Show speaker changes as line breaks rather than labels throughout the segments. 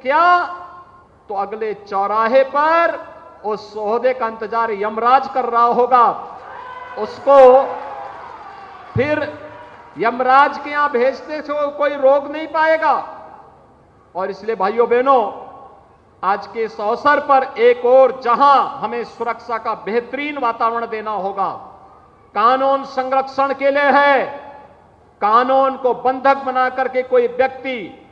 क्या तो अगले चौराहे पर उस ओहदे का इंतजार यमराज कर रहा होगा। उसको फिर यमराज के यहां भेजने से कोई रोक नहीं पाएगा। और इसलिए भाइयों बहनों, आज के इस अवसर पर एक और जहां हमें सुरक्षा का बेहतरीन वातावरण देना होगा, कानून संरक्षण के लिए है। कानून को बंधक बना करके कोई व्यक्ति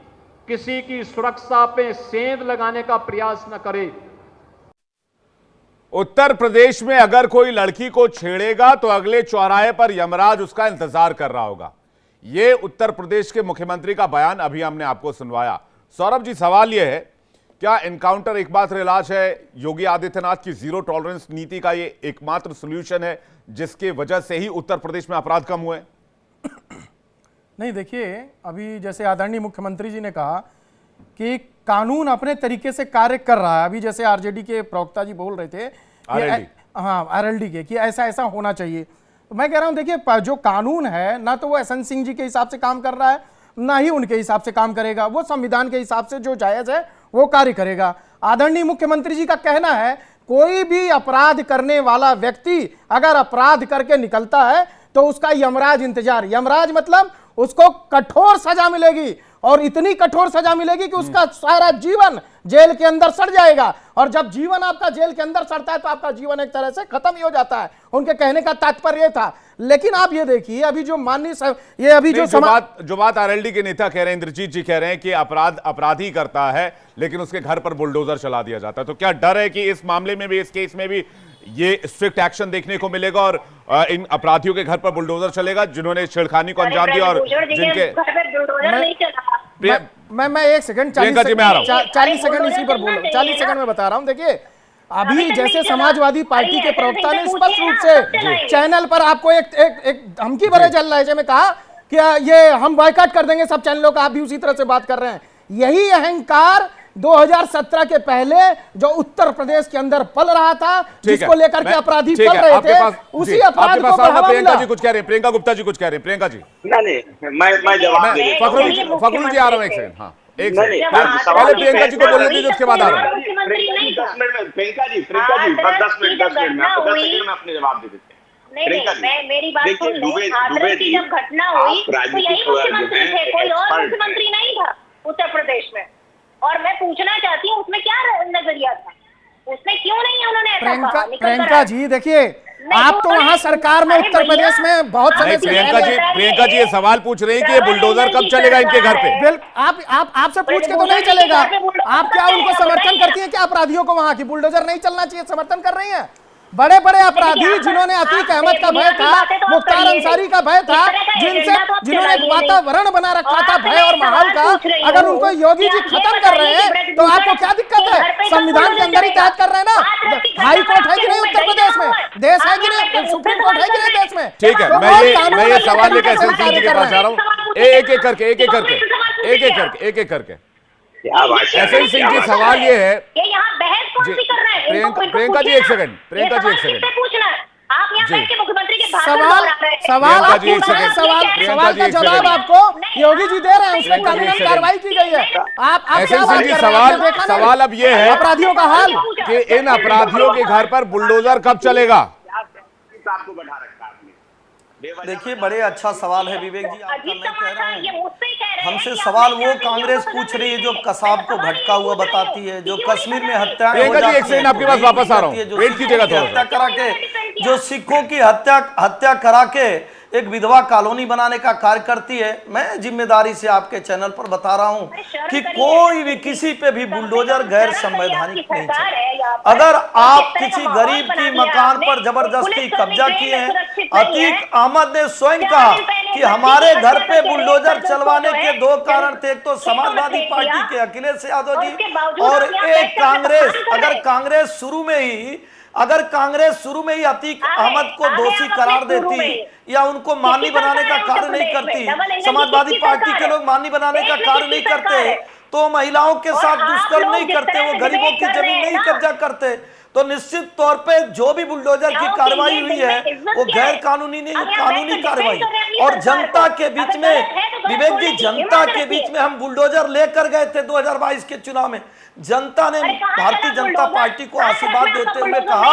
किसी की सुरक्षा पे सेंध लगाने का प्रयास न करे।
उत्तर प्रदेश में अगर कोई लड़की को छेड़ेगा तो अगले चौराहे पर यमराज उसका इंतजार कर रहा होगा। यह उत्तर प्रदेश के मुख्यमंत्री का बयान अभी हमने आपको सुनवाया। सौरभ जी, सवाल यह है, क्या एनकाउंटर एकमात्र इलाज है? योगी आदित्यनाथ की जीरो टॉलरेंस नीति का यह एकमात्र सोल्यूशन है जिसके वजह से ही उत्तर प्रदेश में अपराध कम हुए?
नहीं, देखिए, अभी जैसे आदरणीय मुख्यमंत्री जी ने कहा कि कानून अपने तरीके से कार्य कर रहा है। अभी जैसे आरजेडी के प्रवक्ता जी बोल रहे थे, आरएलडी के, कि ऐसा ऐसा होना चाहिए। तो मैं कह रहा हूं, देखिए, जो कानून है ना तो वो एसएन सिंह जी के हिसाब से काम कर रहा है, ना ही उनके हिसाब से काम करेगा। वो संविधान के हिसाब से जो जायज है वो कार्य करेगा। आदरणीय मुख्यमंत्री जी का कहना है, कोई भी अपराध करने वाला व्यक्ति अगर अपराध करके निकलता है तो उसका यमराज इंतजार। यमराज मतलब उसको कठोर सजा मिलेगी, और इतनी कठोर सजा मिलेगी कि उसका सारा जीवन जेल के अंदर सड़ जाएगा। और जब जीवन आपका जेल के अंदर सड़ता है तो आपका जीवन एक तरह से खत्म ही हो जाता है। उनके कहने का तात्पर्य था। लेकिन आप ये देखिए, अभी जो माननीय ये अभी जो
बात आरएलडी के नेता कह रहे हैं, इंद्रजीत जी कह रहे हैं कि अपराधी करता है लेकिन उसके घर पर बुलडोजर चला दिया जाता है। तो क्या डर है कि इस मामले में भी, इस केस में भी ये स्ट्रिक्ट एक्शन देखने को मिलेगा और इन अपराधियों के घर पर बुलडोजर चलेगा जिन्होंने छेड़खानी को अंजाम दिया? और जिनके
मैं 1 सेकंड 40 सेकंड इसी पर बोल रहा हूं, 40 सेकंड में बता रहा हूं। देखिए, अभी जैसे समाजवादी पार्टी के प्रवक्ता ने स्पष्ट रूप से चैनल पर आपको एक धमकी भरे जल लहजे में कहा कि ये हम बॉयकॉट कर देंगे सब चैनलों का। आप भी उसी तरह से बात कर रहे हैं। यही अहंकार 2017 के पहले जो उत्तर प्रदेश के अंदर पल रहा था, जिसको लेकर के अपराधी पल रहे थे, उसी अपराध को बढ़ावा
प्रियंका जी कुछ कह रहे हैं, प्रियंका गुप्ता जी कुछ कह रहे हैं। प्रियंका जी,
मैं जवाब
फखरुल जी आ रहा हूं, एक सेकंड। हाँ, एक सेकंड, पहले प्रियंका जी को बोलने दीजिए, उसके बाद आ रहा हूं।
10 मिनट में प्रियंका जी बस 10 मिनट में 10 सेकंड में अपने जवाब दे देते हैं।
नहीं, मेरी बात सुन ले। हाथरस की जब घटना हुई तो यही मुख्यमंत्री थे, कोई और मुख्यमंत्री नहीं था उत्तर प्रदेश में। और मैं पूछना चाहती हूँ, उसमें क्या नजरिया था? उसमें क्यों नहीं उन्होंने ऐसा कहा?
प्रियंका जी, देखिए, आप तो वहां सरकार में उत्तर प्रदेश में बहुत समय से।
प्रियंका जी ये सवाल पूछ रहे हैं कि ये बुलडोजर कब चलेगा इनके घर पे?
आपसे पूछ के तो नहीं चलेगा। आप क्या उनको समर्थन करती हैं क्या अपराधियों को वहां की बुलडोजर नहीं चलना चाहिए समर्थन कर रही हैं? बड़े बड़े अपराधी जिन्होंने अतीक अहमद का भय था, मुख्तार अंसारी का भय था, जिन्होंने एक वातावरण बना रखा था भय और माहौल का, अगर उनको योगी जी खत्म कर रहे हैं तो आपको क्या दिक्कत है? संविधान के अंदर ही तहत कर रहे हैं ना। हाई कोर्ट है कि नहीं उत्तर प्रदेश में? देश है कि नहीं? सुप्रीम कोर्ट है कि नहीं देश में?
ठीक है, मैं ये सवाल लेकर एसएन सिंह जी के पास जा रहा हूँ। एक एक करके एसएन सिंह जी, सवाल ये है, प्रियंका जी एक सेकंड,
आप यहाँ बैठ के मुख्यमंत्री के
सवाल का जवाब आपको योगी जी दे रहे हैं, उसमें कानूनी कार्रवाई की गई है। आप
एसएन सिंह जी, सवाल अब ये है
अपराधियों का हाल
कि इन अपराधियों के घर पर बुलडोजर कब चलेगा?
आपको बढ़ा रखा आपने।
देखिए, बड़े अच्छा सवाल है विवेक जी, आपका मैं कह रहा हूँ। हमसे सवाल वो कांग्रेस पूछ रही है जो कसाब को भटका हुआ बताती है, जो कश्मीर में हत्या
आपके पास वापस आ रहा हूँ, वेट कीजिएगा थोड़ा सा।
हत्या करा के, जो सिखों की हत्या करा के एक विधवा कॉलोनी बनाने का कार्य करती है। मैं जिम्मेदारी से आपके चैनल पर बता रहा हूं कि कोई भी किसी पे भी बुलडोजर गैर संवैधानिक नहीं चला। अगर आप किसी गरीब की मकान पर जबरदस्ती कब्जा किए हैं, अतीक अहमद ने स्वयं कहा कि हमारे घर पे बुलडोजर चलवाने के 2 कारण थे, एक तो समाजवादी पार्टी के अखिलेश यादव जी और एक कांग्रेस। अगर कांग्रेस शुरू में ही अतीक अहमद को दोषी करार देती या उनको माननी बनाने का कार्य नहीं करती, समाजवादी पार्टी के लोग माननी बनाने का कार्य नहीं करते, तो महिलाओं के साथ दुष्कर्म नहीं करते, वो गरीबों की जमीन नहीं कब्जा करते, तो निश्चित तौर पे जो भी बुलडोजर की कार्रवाई हुई है वो गैर कानूनी नहीं, कानूनी कार्रवाई। और जनता के बीच में, विवेक जी, जनता के बीच में हम बुलडोजर लेकर गए थे 2022 के चुनाव में। जनता ने भारतीय जनता पार्टी को आशीर्वाद देते हुए कहा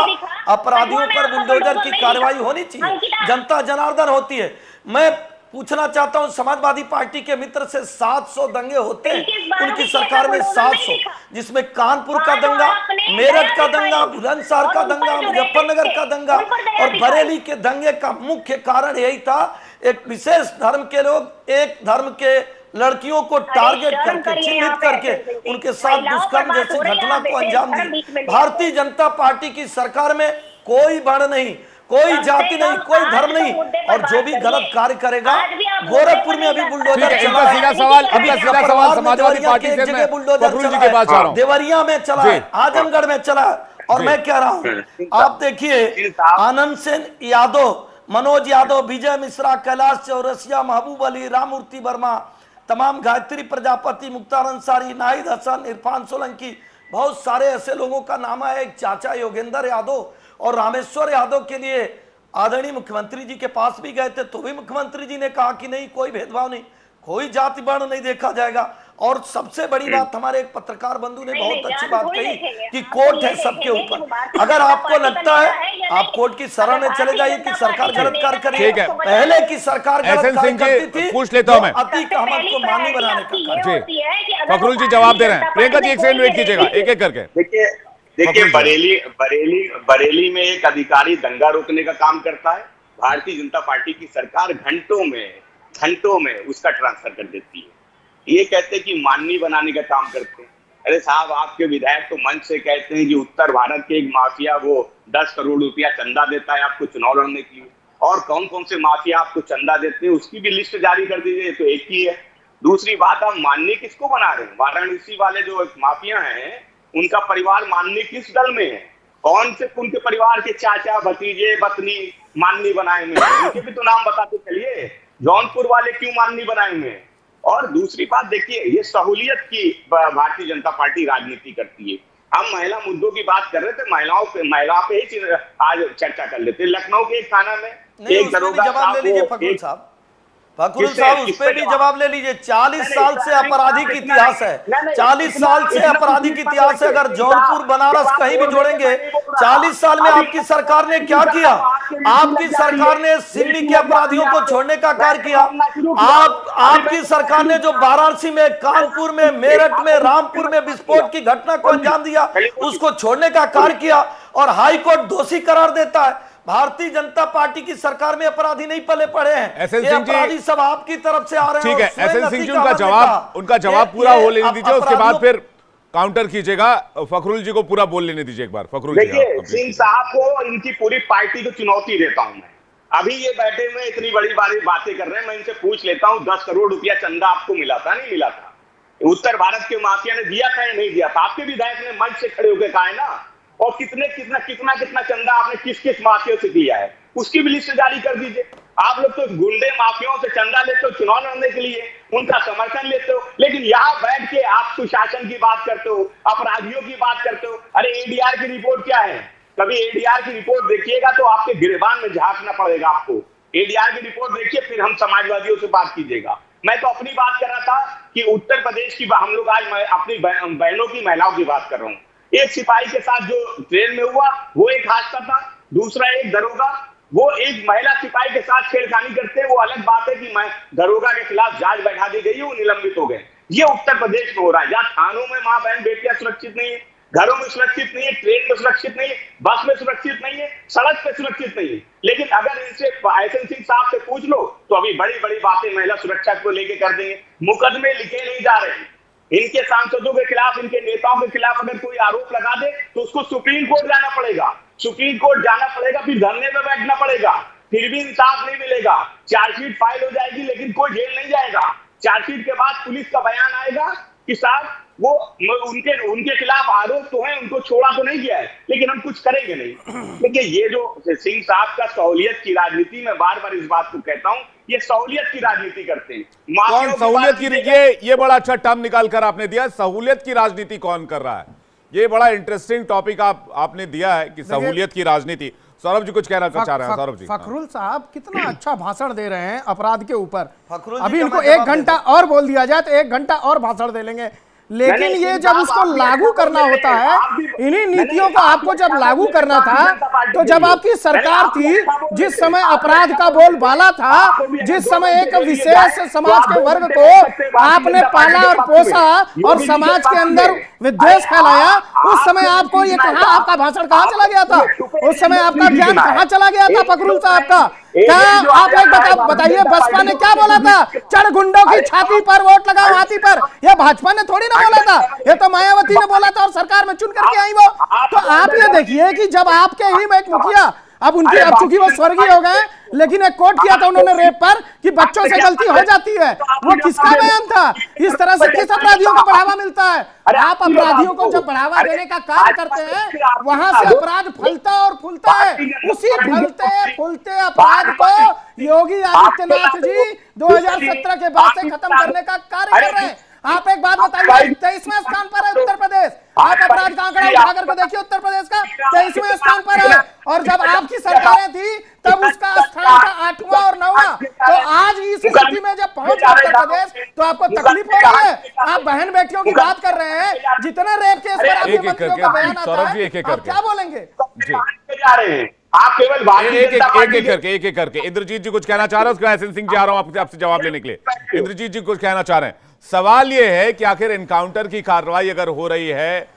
अपराधियों पर बुलडोजर की कार्रवाई होनी चाहिए। जनता जनार्दन होती है। मैं पूछना चाहता हूं समाजवादी पार्टी के मित्र से, 700 दंगे होते हैं उनकी सरकार में, 700, जिसमें कानपुर का दंगा, मेरठ का दंगा, बुलंदशहर का दंगा, मुजफ्फरनगर का दंगा और बरेली के दंगे का मुख्य कारण यही था, एक विशेष धर्म के लोग एक धर्म के लड़कियों को टारगेट करके, चिन्हित करके उनके साथ दुष्कर्म जैसी घटना को अंजाम दी। भारतीय जनता पार्टी की सरकार में कोई वर्ण नहीं, कोई जाति नहीं, कोई धर्म नहीं, और जो भी गलत कार्य करेगा, गोरखपुर में अभी बुलडोजर चला,
सीधा सवाल समाजवादी पार्टी से मैं फखरुल जी के पास आ रहा हूं।
देवरिया में चला, आजमगढ़ में चला। और मैं कह रहा हूं, आप देखिए आनंद सेन यादव, मनोज यादव, विजय मिश्रा, कैलाश चौरसिया, महबूब अली, राममूर्ति वर्मा, तमाम गायत्री प्रजापति, मुख्तार अंसारी, नाहिद हसन, इरफान सोलंकी, बहुत सारे ऐसे लोगों का नाम है। एक चाचा योगेंद्र यादव और रामेश्वर यादव के लिए आदरणीय मुख्यमंत्री जी के पास भी गए थे, तो भी मुख्यमंत्री जी ने कहा कि नहीं, कोई भेदभाव नहीं, कोई जाति वर्ण नहीं देखा जाएगा। और सबसे बड़ी बात, हमारे एक पत्रकार बंधु ने बहुत अच्छी बात कही कि कोर्ट है सबके ऊपर। अगर आपको लगता है, आप कोर्ट की शरण में चले जाइए कि सरकार गलत कार्य कर रही है। पहले की सरकार गलत कार्य करती थी,
पूछ लेता हूं मैं,
अतीक अहमद को माननी बनाने का कार्य।
फखरुल जी जवाब दे रहे हैं। प्रियंका जी एक सेकंड वेट कीजिएगा, एक एक करके।
देखिए बरेली में एक अधिकारी दंगा रोकने का काम करता है, भारतीय जनता पार्टी की सरकार घंटों में उसका ट्रांसफर कर देती है। ये कहते हैं कि माननीय बनाने का काम करते हैं। अरे साहब, आपके विधायक तो मंच से कहते हैं कि उत्तर भारत के एक माफिया वो 10 करोड़ रुपया चंदा देता है आपको चुनाव लड़ने के लिए, और कौन कौन से माफिया आपको चंदा देते हैं उसकी भी लिस्ट जारी कर दीजिए। तो एक ही है। दूसरी बात, आप माननीय किसको बना रहे हैं? वाराणसी वाले जो माफिया हैं उनका परिवार माननीय किस दल में है? कौन से उनके परिवार के चाचा, भतीजे, पत्नी माननीय बनाए हुए हैं? उनके भी तो नाम बताते चलिए। जौनपुर वाले क्यों माननीय बनाए हुए हैं? और दूसरी बात देखिए, ये सहूलियत की भारतीय जनता पार्टी राजनीति करती है। हम महिला मुद्दों की बात कर रहे थे, महिला पे ही आज चर्चा कर लेते। लखनऊ के एक थाना में एक दरोगा
जवाब ले लीजिए फखरुल साहब, फखरुल साहब उस पर भी जवाब ले लीजिए। 40 साल से आपराधिक इतिहास है, 40 साल से आपराधिक इतिहास है। अगर जौनपुर बनारस कहीं भी जोड़ेंगे, 40 साल में आपकी सरकार ने क्या किया? आपकी सरकार ने सिल्ली के अपराधियों को छोड़ने का कार्य किया। आपकी सरकार ने जो वाराणसी में, कानपुर में, मेरठ में, रामपुर में विस्फोट की घटना को अंजाम दिया, उसको छोड़ने का कार्य किया, और हाई कोर्ट दोषी करार देता है। भारतीय जनता पार्टी की सरकार में अपराधी नहीं पले पड़े हैं, ये अपराधी सब आपकी तरफ से आ रहे हैं।
ठीक है, एसएन सिंह जी उनका जवाब पूरा हो लेने दीजिए, उसके बाद फिर काउंटर कीजिएगा। फखरुल जी को पूरा बोल लेने दीजिए एक बार। फखरुल जी,
देखिए सिंह साहब को, इनकी पूरी पार्टी को चुनौती देता हूं मैं। अभी ये बैठे हुए इतनी बड़ी बातें कर रहे हैं, मैं इनसे पूछ लेता हूं 10 करोड़ रुपया चंदा आपको मिला था, नहीं मिला था? उत्तर भारत के माफिया ने दिया था या नहीं दिया था? आपके विधायक ने मंच से खड़े होकर कहा है ना। और कितना चंदा आपने किस किस माफियों से दिया है उसकी भी लिस्ट जारी कर दीजिए। आप लोग तो गुंडे माफियाओं से चंदा लेते हो चुनाव लड़ने के लिए, उनका समर्थन लेते हो, लेकिन यहाँ बैठ के आप सुशासन की बात करते हो, अपराधियों की बात करते हो। अरे एडीआर की रिपोर्ट क्या है? कभी एडीआर की रिपोर्ट देखिएगा तो आपके गिरबान में झांकना पड़ेगा आपको। एडीआर की रिपोर्ट देखिए, फिर हम समाजवादियों से बात कीजिएगा। मैं तो अपनी बात कर रहा था कि उत्तर प्रदेश की, हम लोग आज अपनी बहनों की, महिलाओं की बात कर रहा हूँ। एक सिपाही के साथ जो ट्रेन में हुआ वो एक हादसा था, दूसरा एक दरोगा, वो एक महिला सिपाही के साथ छेड़खानी करते हैं, वो अलग बात है कि दरोगा के खिलाफ जांच बैठा दी गई है, वो निलंबित हो गए। ये उत्तर प्रदेश में हो रहा है, जहाँ थानों में मां बहन बेटियां सुरक्षित नहीं है, घरों में सुरक्षित नहीं है, ट्रेन में सुरक्षित नहीं है, बस में सुरक्षित नहीं है, सड़क पे सुरक्षित नहीं है। लेकिन अगर इनसे एसएन सिंह साहब से पूछ लो तो अभी बड़ी बड़ी बातें महिला सुरक्षा को लेकर कर देंगे। मुकदमे लिखे नहीं जा रहे। इनके सांसदों के खिलाफ, इनके नेताओं के खिलाफ अगर कोई आरोप लगा दे तो उसको सुप्रीम कोर्ट जाना पड़ेगा, फिर धरने पे बैठना पड़ेगा, फिर भी इंसाफ नहीं मिलेगा। चार्जशीट फाइल हो जाएगी लेकिन कोई जेल नहीं जाएगा। चार्जशीट के बाद पुलिस का बयान आएगा कि साहब वो उनके खिलाफ आरोप तो है, उनको छोड़ा तो नहीं गया है, लेकिन हम कुछ करेंगे नहीं। देखिए ये जो सिंह साहब का सहूलियत की राजनीति, मैं बार बार इस बात को कहता हूं, ये सहूलियत की राजनीति करते हैं।
कौन सहूलियत की? ये बड़ा अच्छा टर्म निकाल कर आपने दिया, सहूलियत की राजनीति कौन कर रहा है? ये बड़ा इंटरेस्टिंग टॉपिक आपने दिया है कि सहूलियत की राजनीति। सौरभ जी कुछ कहना चाह रहे हैं। सौरभ जी,
फखरुल साहब कितना अच्छा भाषण दे रहे हैं अपराध के ऊपर।
फखरुल जी
अभी
का
इनको
मैं
1 घंटा और बोल दिया जाए तो 1 घंटा और भाषण दे लेंगे, लेकिन ये जब उसको लागू करना होता है, इन्हीं नीतियों को आपको जब लागू करना था, तो जब आपकी सरकार थी, जिस समय अपराध का बोलबाला था, जिस समय एक विशेष समाज के वर्ग को आपने पाला और पोसा और समाज के अंदर विद्वेष फैलाया, उस समय आपको ये कहा, आपका भाषण कहां चला गया था? उस समय आपका ज्ञान कहां चला गया था फखरुल साहब का? क्या आप एक बताइए, बसपा ने क्या बोला था? चढ़ गुंडों की छाती पर वोट लगाओ हाथी पर, ये भाजपा ने थोड़ी ना बोला था, ये तो मायावती ने बोला था और सरकार में चुन करके आई वो। तो आप ये देखिए कि जब आपके ही में एक मुखिया, अब उनकी, अब चूंकि वो स्वर्गीय हो गए, लेकिन एक कोट किया था उन्होंने रेप पर कि बच्चों से गलती हो जाती है, वो किसका बयान था? इस तरह से किस अपराधियों को बढ़ावा मिलता है? आप अपराधियों को जब बढ़ावा देने का कार्य करते हैं, वहां से अपराध फलता और फूलता है। उसी फलते फूलते अपराध को योगी आदित्यनाथ जी 2017 के बाद से खत्म करने का कार्य कर रहे हैं। आप एक बात बताइए, 23वें स्थान पर है उत्तर प्रदेश। आप अपराध का आंकड़ा उठा करके देखिए, उत्तर प्रदेश का 23वें स्थान पर है, और जब आपकी सरकारें थी तब उसका स्थान था 8वां और 9वां। तो आज इस स्थिति में जब पहुंच गया उत्तर प्रदेश, तो आपको तकलीफ हो रही है। आप बहन बेटियों की बात कर रहे हैं, जितने रेप केस पर आपके मंत्रियों का बयान आता है, आप क्या बोलेंगे?
आप केवल
एक एक करके इंद्रजीत जी कुछ कहना चाह रहे हैं, उसके बाद एसएन सिंह जी आ रहा हूं आपसे जवाब लेने के लिए। इंद्रजीत जी कुछ कहना चाह रहे हैं। सवाल यह है कि आखिर एनकाउंटर की कार्रवाई अगर हो रही है,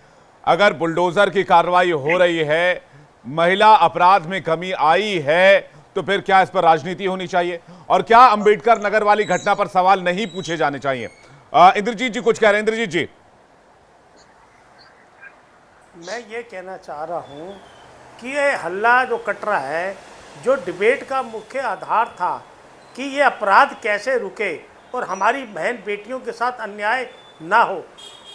अगर बुलडोजर की कार्रवाई हो रही है, महिला अपराध में कमी आई है, तो फिर क्या इस पर राजनीति होनी चाहिए? और क्या अंबेडकर नगर वाली घटना पर सवाल नहीं पूछे जाने चाहिए? इंद्रजीत जी कुछ कह रहे हैं। इंद्रजीत जी,
मैं ये कहना चाह रहा हूँ कि ये हल्ला जो कट रहा है, जो डिबेट का मुख्य आधार था कि ये अपराध कैसे रुके और हमारी बहन बेटियों के साथ अन्याय ना हो,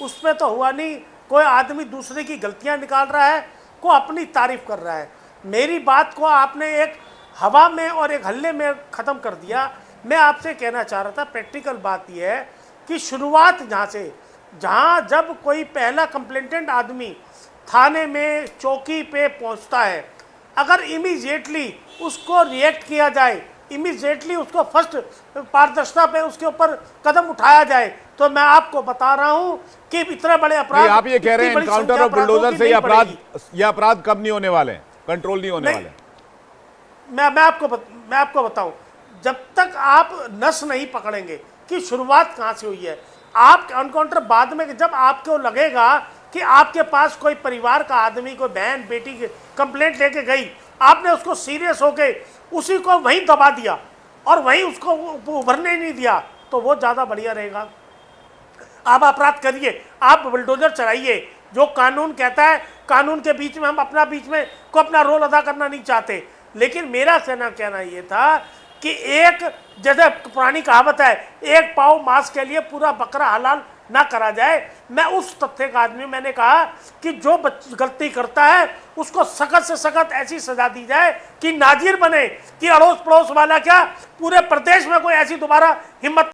उसमें तो हुआ नहीं। कोई आदमी दूसरे की गलतियां निकाल रहा है, को अपनी तारीफ कर रहा है। मेरी बात को आपने एक हवा में और एक हल्ले में ख़त्म कर दिया। मैं आपसे कहना चाह रहा था, प्रैक्टिकल बात यह है कि शुरुआत जहाँ जब कोई पहला कंप्लेंटेंट आदमी थाने में चौकी पे पहुंचता है, अगर इमीडिएटली उसको रिएक्ट किया जाए, इमीडिएटली उसको फर्स्ट पारदर्शिता पे उसके ऊपर कदम उठाया जाए, तो मैं आपको बता रहा हूं कि इतने बड़े अपराध,
आप ये कह रहे हैं एनकाउंटर और बुलडोजर से ये अपराध कब नहीं होने वाले हैं, कंट्रोल नहीं होने वाले?
मैं आपको बताऊं, जब तक आप नस नहीं पकड़ेंगे कि शुरुआत कहां से हुई है, आप एनकाउंटर बाद में, जब आपको लगेगा कि आपके पास कोई परिवार का आदमी, कोई बहन बेटी की कंप्लेंट लेके गई, आपने उसको सीरियस होके उसी को वहीं दबा दिया और वहीं उसको उभरने नहीं दिया, तो वो ज़्यादा बढ़िया रहेगा। आप अपराध करिए, आप बुलडोजर चलाइए, जो कानून कहता है, कानून के बीच में हम अपना रोल अदा करना नहीं चाहते। लेकिन मेरा कहना ये था कि एक, जैसे पुरानी कहावत है, एक पाव मांस के लिए पूरा बकरा हलाल ना करा जाए। मैं उस तथ्य का आदमी, मैंने कहा कि जो गलती करता है उसको सख्त से सख्त ऐसी सजा दी जाए कि नाजिर बने, कि अड़ोस पड़ोस वाला क्या, पूरे प्रदेश में कोई ऐसी दोबारा हिम्मत